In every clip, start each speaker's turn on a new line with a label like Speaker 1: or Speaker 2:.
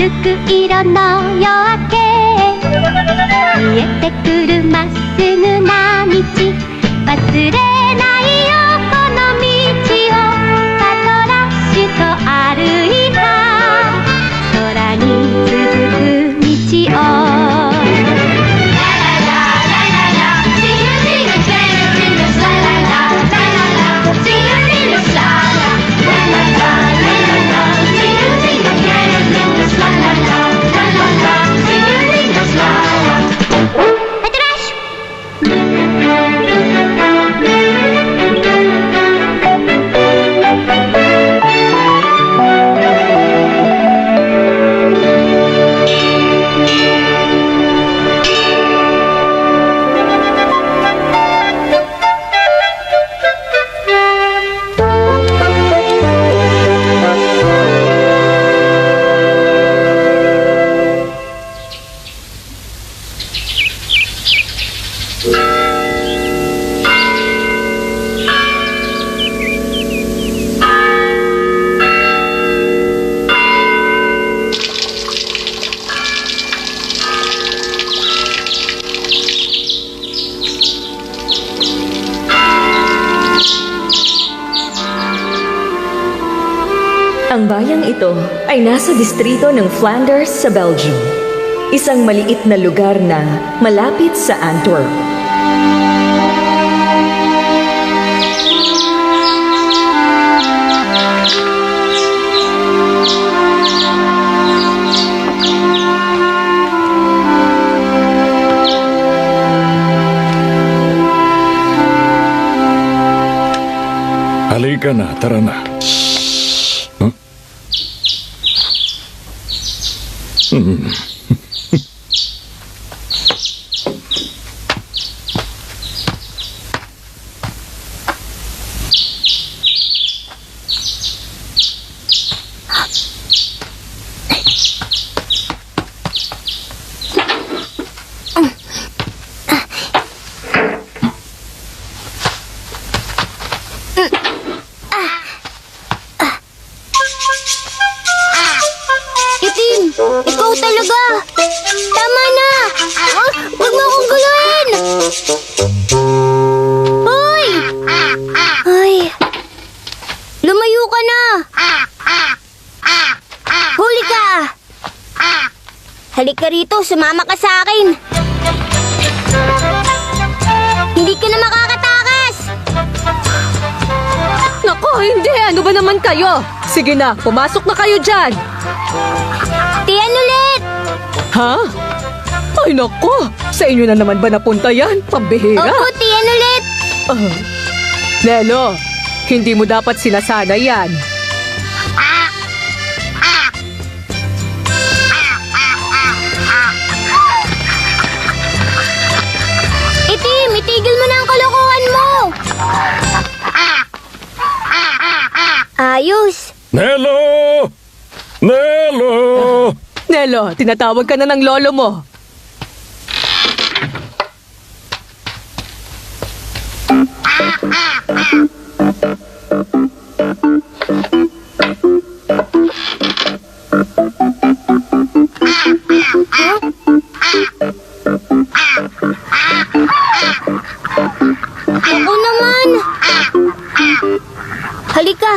Speaker 1: るく色の夜明け見えてくるまっすぐな道忘れないよこの道をパトラッシュと歩いた空に続く道を
Speaker 2: Ang bayang ito ay nasa distrito ng Flanders sa Belgium, isang maliit na lugar na malapit sa Antwerp.
Speaker 3: Halika na, tara na.
Speaker 1: Itim! Ikaw talaga! Tama na! Huwag mo akong guluhin! Hoy! Ay! Lumayo ka na! Huli ka! Halika rito, sumama ka sa akin! Hindi ka na makakatakas!
Speaker 4: Nako, hindi! Ano ba naman kayo? Sige na, pumasok na kayo dyan!
Speaker 1: Tiyan ulit!
Speaker 4: Ha? Ay nako! Sa inyo na naman ba napunta yan? Pambihira!
Speaker 1: Opo, tiyan ulit!
Speaker 4: Nelo, hindi mo dapat sinasana yan.
Speaker 1: Itim, itigil mo na ang kalokohan mo! Ayos!
Speaker 3: Nelo! Nelo!
Speaker 4: Nelo, tinatawag ka na ng lolo mo.
Speaker 1: Ako naman! Halika!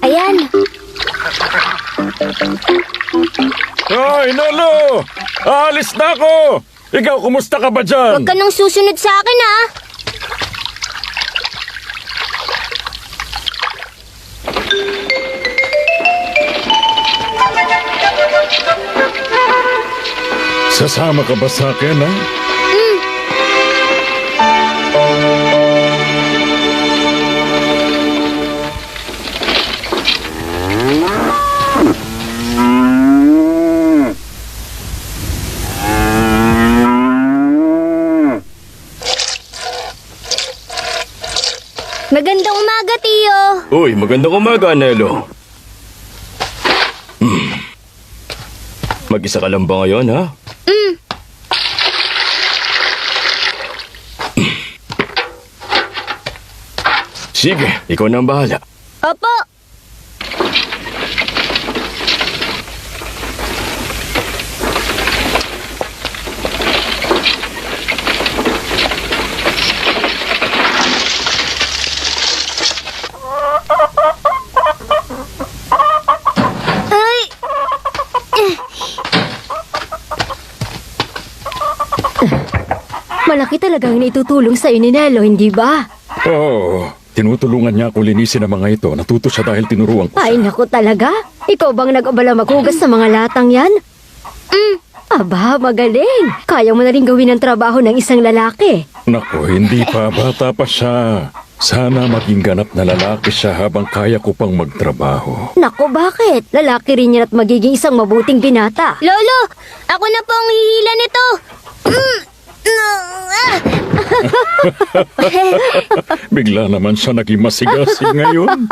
Speaker 1: Ayan!
Speaker 3: Ay, Nelo! Aalis na ako! Ikaw, kumusta ka ba dyan?
Speaker 1: Huwag ka nang susunod sa akin, ha?
Speaker 3: Sasama ka ba sa akin, ha?
Speaker 1: Magandang umaga, Tiyo.
Speaker 3: Uy, magandang umaga, Nelo. Mag-isa ka lang ba ngayon, ha? Sige, ikaw na ang bahala.
Speaker 1: Opo. Malaki talagang naitutulong sa'yo ni Nelo, hindi ba?
Speaker 3: Oo, tinutulungan niya ako linisin ang mga ito. Natuto siya dahil tinuruan ko
Speaker 1: Ay,
Speaker 3: siya.
Speaker 1: naku talaga? Ikaw bang nag-abala maghugas sa mga latang yan? Aba, magaling. Kaya mo na rin gawin ang trabaho ng isang lalaki.
Speaker 3: Naku, hindi pa. Bata pa siya. Sana maging ganap na lalaki siya habang kaya ko pang magtrabaho.
Speaker 1: Naku, bakit? Lalaki rin yan at magiging isang mabuting binata.
Speaker 5: Lolo, ako na po ang hihila nito.
Speaker 3: Bigla naman siya naging masigasig ngayon.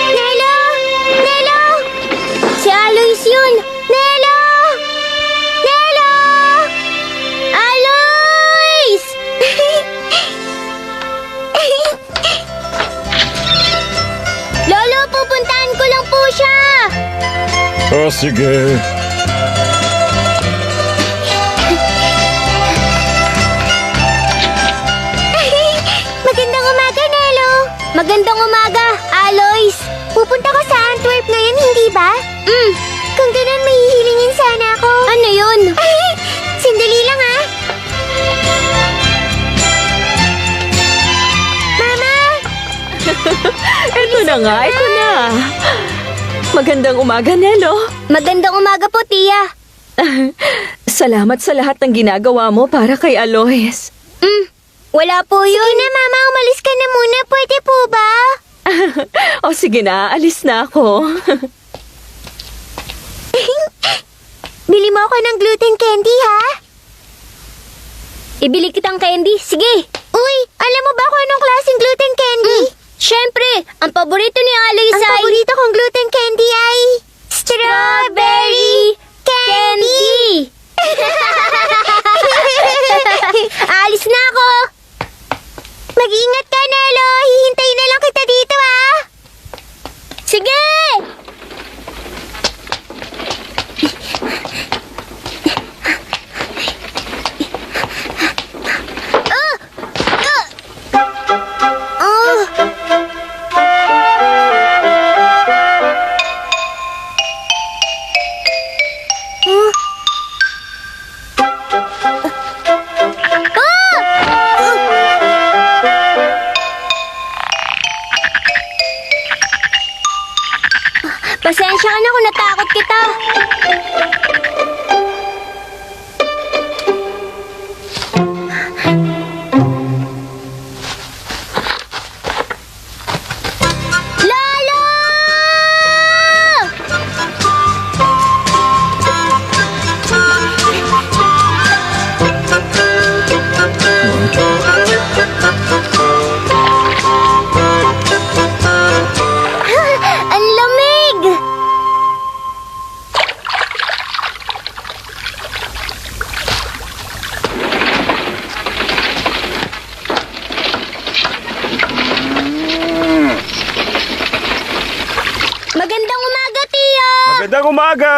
Speaker 5: Nelo! Nelo! Si Aloys yun! Nelo! Nelo! Aloys! Lolo, pupuntahan ko lang po siya!
Speaker 3: Oh, sige.
Speaker 5: Magandang umaga, Nelo! Magandang umaga, Aloys! Pupunta ka sa Antwerp ngayon, hindi ba? Kung ganun, may hihilingin sana ako. Ano yun? Ay, sandali lang ah. Mama!
Speaker 2: Ito na nga, ito na. Magandang umaga, Nelo.
Speaker 5: Magandang umaga po, Tia.
Speaker 2: Salamat sa lahat ng ginagawa mo para kay Aloys.
Speaker 5: Wala po yun. Sige na, Mama. Umalis ka na muna. Pwede po ba?
Speaker 2: O sige na, alis na ako.
Speaker 5: Bili mo ako ng gluten candy, ha? Ibili kitang candy. Sige. Uy, alam mo ba kung anong klaseng gluten candy? Siyempre, ang paborito ni Aloys
Speaker 1: Ang paborito kong gluten candy ay...
Speaker 5: Strawberry candy! Alis na ako! Mag-ingat ka, Nelo! Hihintayin na lang kita dito, ah! Sige! Pasensya ka na kung natakot kita. Lolo! Ang lamig! Magandang umaga, Tio!
Speaker 3: Magandang umaga!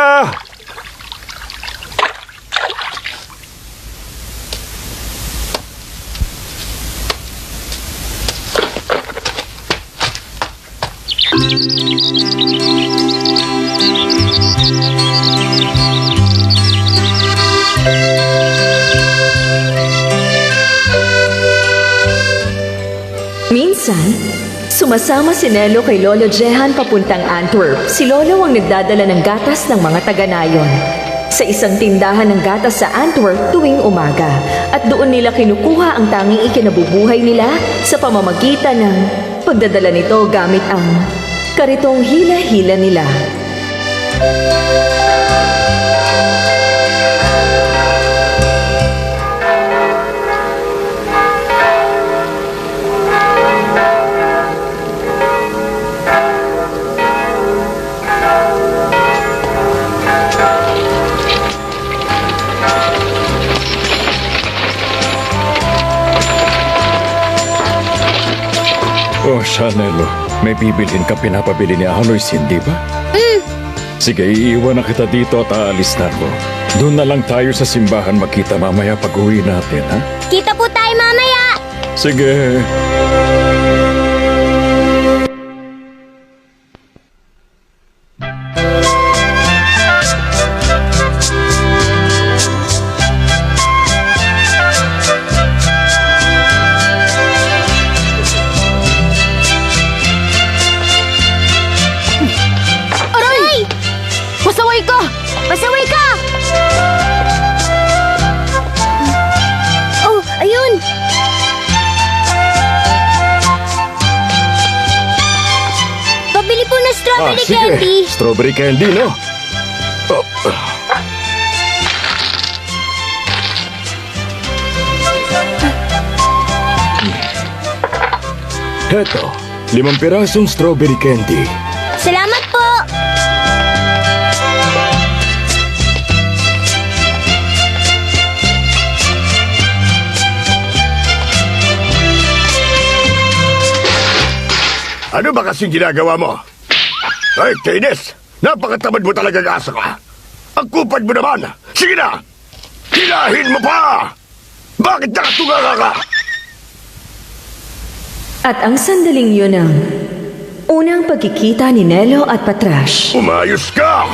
Speaker 2: Minsan, sumasama si Nelo kay Lolo Jehan papuntang Antwerp. Si Lolo ang nagdadala ng gatas ng mga taga-nayon. Sa isang tindahan ng gatas sa Antwerp tuwing umaga. At doon nila kinukuha ang tanging ikinabubuhay nila sa pamamagitan ng pagdadala nito gamit ang karitong hila-hila nila.
Speaker 3: Oh, Shanelo, may bibilhin ka pinapabili ni Aloys, hindi ba? Sige, iiwan na kita dito at aalis na ako. Doon na lang tayo sa simbahan magkita mamaya pag uwi natin, ha?
Speaker 5: Kita po tayo mamaya!
Speaker 3: Sige.
Speaker 5: Aray!
Speaker 4: Pasaway ka!
Speaker 5: Pasaway ka! Oh, ayun! Pabili po na strawberry candy!
Speaker 3: Strawberry candy, no? Oh. Heto, 5 pirasong strawberry candy.
Speaker 5: Salamat po!
Speaker 6: Ano ba kasing ginagawa mo? Ay, Kainis! Napakatamad mo talaga asa ka! Ang kupad mo naman! Sige na! Hilahin mo pa! Bakit nakatunga ka?
Speaker 2: At ang sandaling yun ang unang pagkikita ni Nelo at Patrash.
Speaker 6: Umayos ka!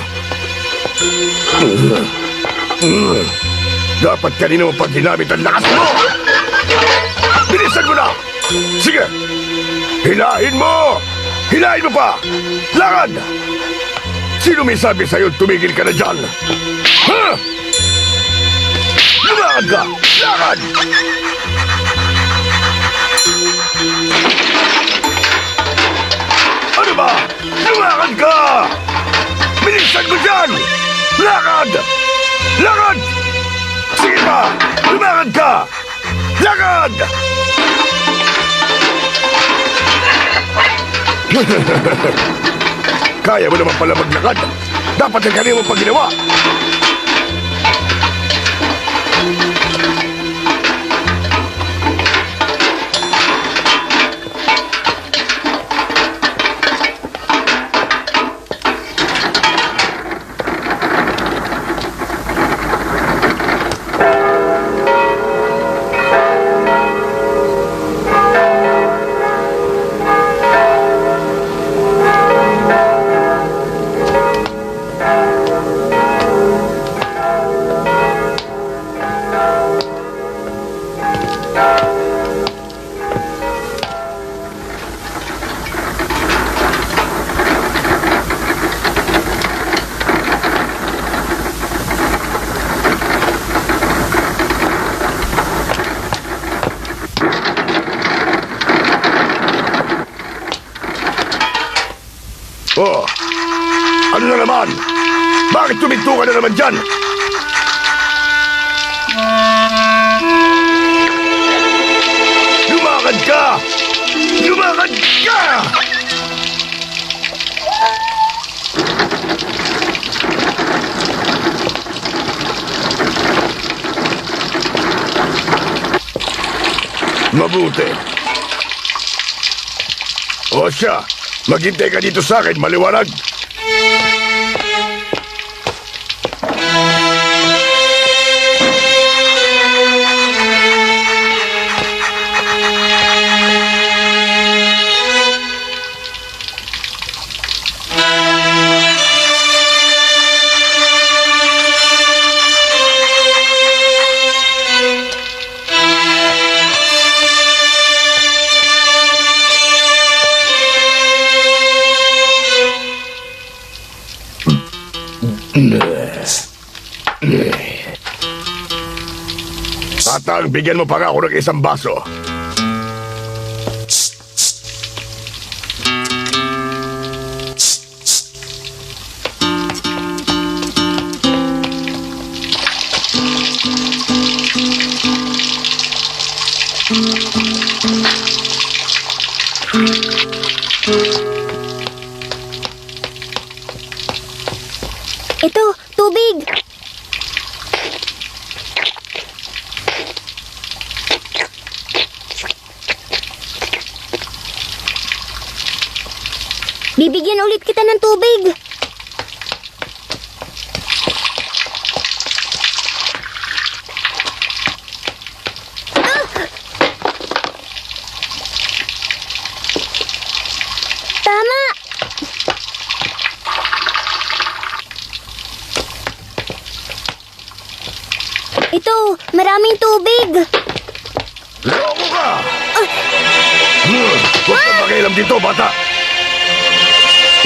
Speaker 6: Dapat kanina mo pag ginamit ang lakas mo! Bilisan mo na! Sige! Hilahin mo! Hilahin mo pa! Lakad! Sino may sabi sa'yo tumigil ka na dyan? Ha? Lumakad ka! Lakad! Ano ba? Lumakad ka! Bilisan mo dyan! Lakad! Lakad! Sige pa! Lumakad ka! Lakad! Kaya mo naman pala maglakad. Dapat ang kanina mong pagginawa. Oh, ano na naman? Bakit tuminto ka na naman dyan? Lumakad ka! Lumakad ka! Mabuti. O siya, maghintay ka dito sa akin, maliwanag. Tatang, bigyan mo pa nga ako ng isang baso.
Speaker 5: Ito, tubig! Bibigyan ulit kita ng tubig. Tama! Ito, maraming tubig.
Speaker 6: Loko ka! Huwag kang makialam dito, bata!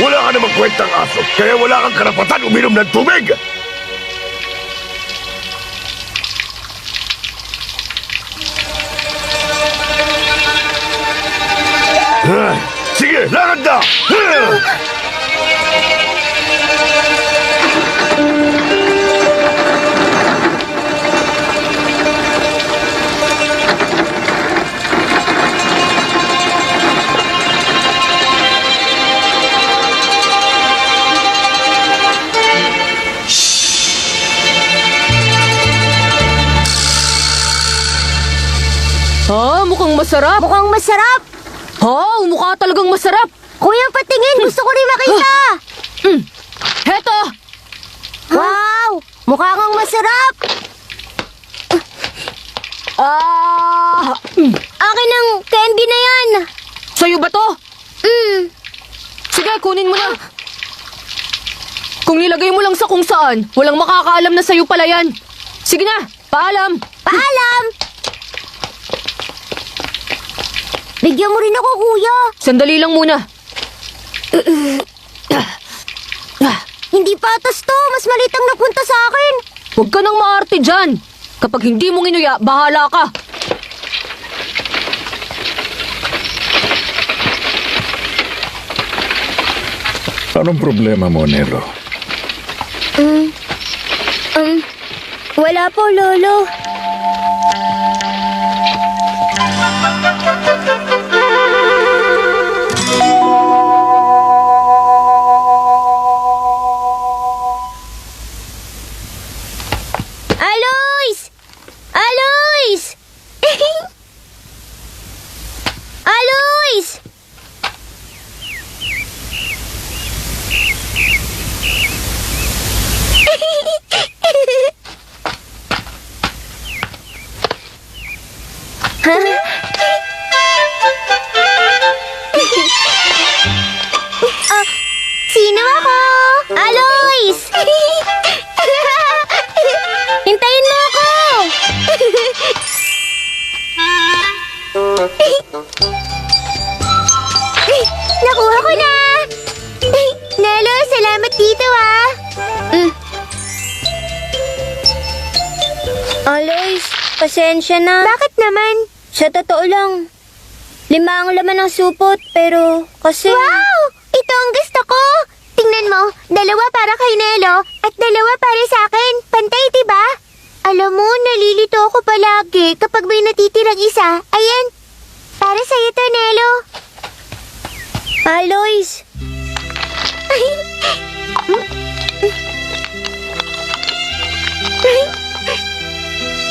Speaker 6: Wala ka namang kwentang aso, kaya wala kang karapatan uminom ng tubig! Sige, lakad na!
Speaker 4: Ha? Mukhang masarap.
Speaker 5: Mukhang masarap.
Speaker 4: Ha? Mukha talagang masarap.
Speaker 5: Kuya, patingin. Gusto ko rin makita.
Speaker 4: Heto!
Speaker 5: Wow! Mukha kang masarap. Akin ang candy na yan.
Speaker 4: Sa'yo ba to? Sige, kunin mo na. Kung nilagay mo lang sa kung saan, walang makakaalam na sa'yo pala yan. Sige na, paalam.
Speaker 5: Paalam! Bigyan mo rin ako, kuya.
Speaker 4: Sandali lang muna.
Speaker 5: Hindi patas to. Mas maliit ang napunta sa akin.
Speaker 4: Huwag ka nang maarte dyan. Kapag hindi mo nginuya, bahala ka.
Speaker 3: Anong problema mo, Nelo?
Speaker 5: Wala po, Lolo. Aloys! Aloys! Aloys! Sino ako? Aloys! Hintayin mo ako! Nakuha ko na! Nelo, salamat dito ah! Aloys, pasensya na. Bakit naman? Sa totoo lang, 5 ang laman ng supot, pero kasi... Wow! Ito ang gusto ko! Tingnan mo, 2 para kay Nelo at 2 para sa akin. Pantay, diba? Alam mo, nalilito ako palagi kapag may natitirang isa. Ayan, para sa'yo to, Nelo. Aloys!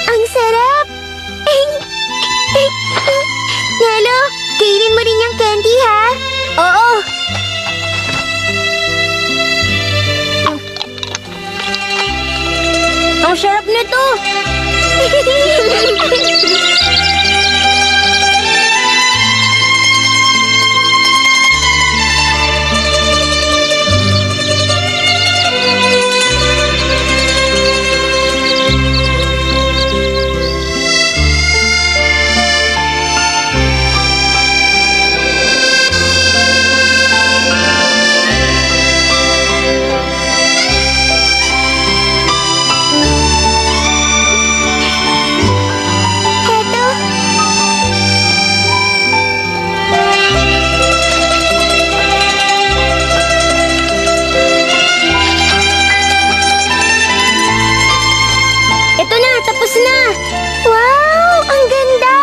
Speaker 5: Ang sarap! Nelo, kainin mo rin yung candy, ha? Oo. Ang sarap nito! Tapos na! Wow! Ang ganda!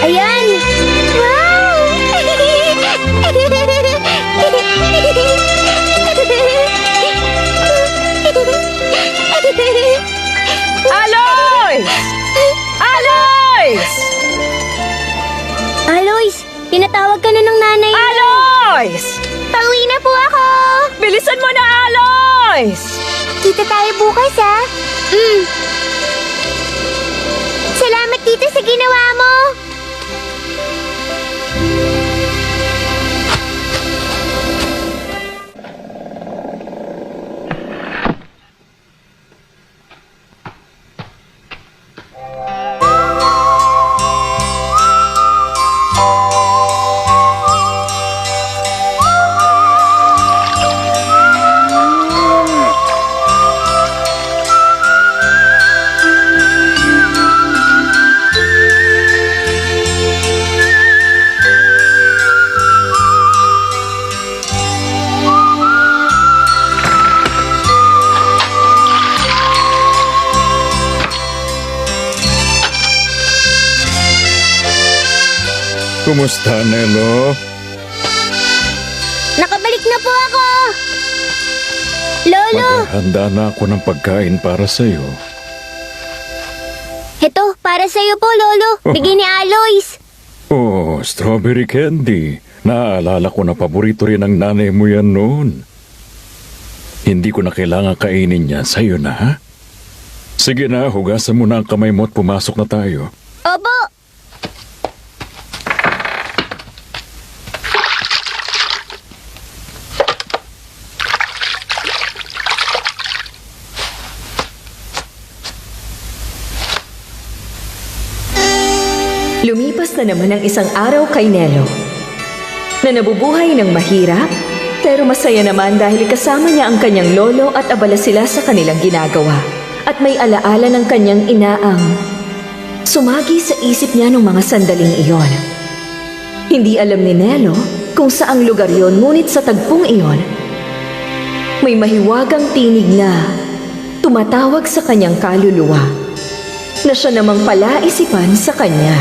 Speaker 5: Ayan! Wow!
Speaker 4: Aloys! Aloys!
Speaker 5: Aloys, tinatawag ka na ng nanay mo.
Speaker 2: Aloys!
Speaker 5: Pauwi na po ako!
Speaker 2: Bilisan mo na, Aloys!
Speaker 5: Kita tayo bukas, ha? Salamat, tita, sa ginawa mo.
Speaker 3: Kumusta, Nelo?
Speaker 5: Nakabalik na po ako! Lolo,
Speaker 3: Maghahanda na ako ng pagkain para sa'yo.
Speaker 5: ito, para sa'yo po, Lolo. Bigay ni Aloys.
Speaker 3: Oh, strawberry candy. Naaalala ko na paborito rin ng nanay mo yan noon. Hindi ko na kailangan kainin yan. Sa'yo na, ha? Sige na, hugasan mo na ang kamay mo at pumasok na tayo.
Speaker 5: Opo.
Speaker 2: Lumipas na naman ang isang araw kay Nelo, na nabubuhay ng mahirap, pero masaya naman dahil kasama niya ang kanyang lolo at abala sila sa kanilang ginagawa. At may alaala ng kanyang inaang sumagi sa isip niya nung mga sandaling iyon. Hindi alam ni Nelo kung saang lugar yon, ngunit sa tagpong iyon, may mahiwagang tinig na tumatawag sa kanyang kaluluwa, na siya namang palaisipan sa kanya.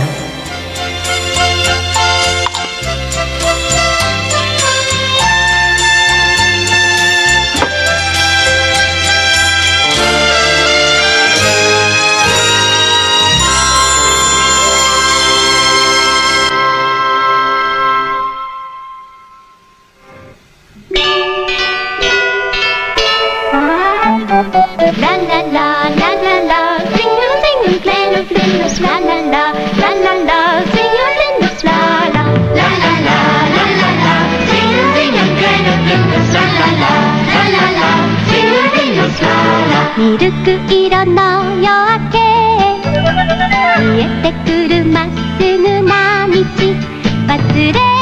Speaker 1: La la la la la la, single single clan of Linus, la la la la la la, single Linus, la la la la la la la la, single single clan of Linus, la la la la la la, single Linus, la la. ミルク色の夜明け、見えてくるまっすぐな道、忘れ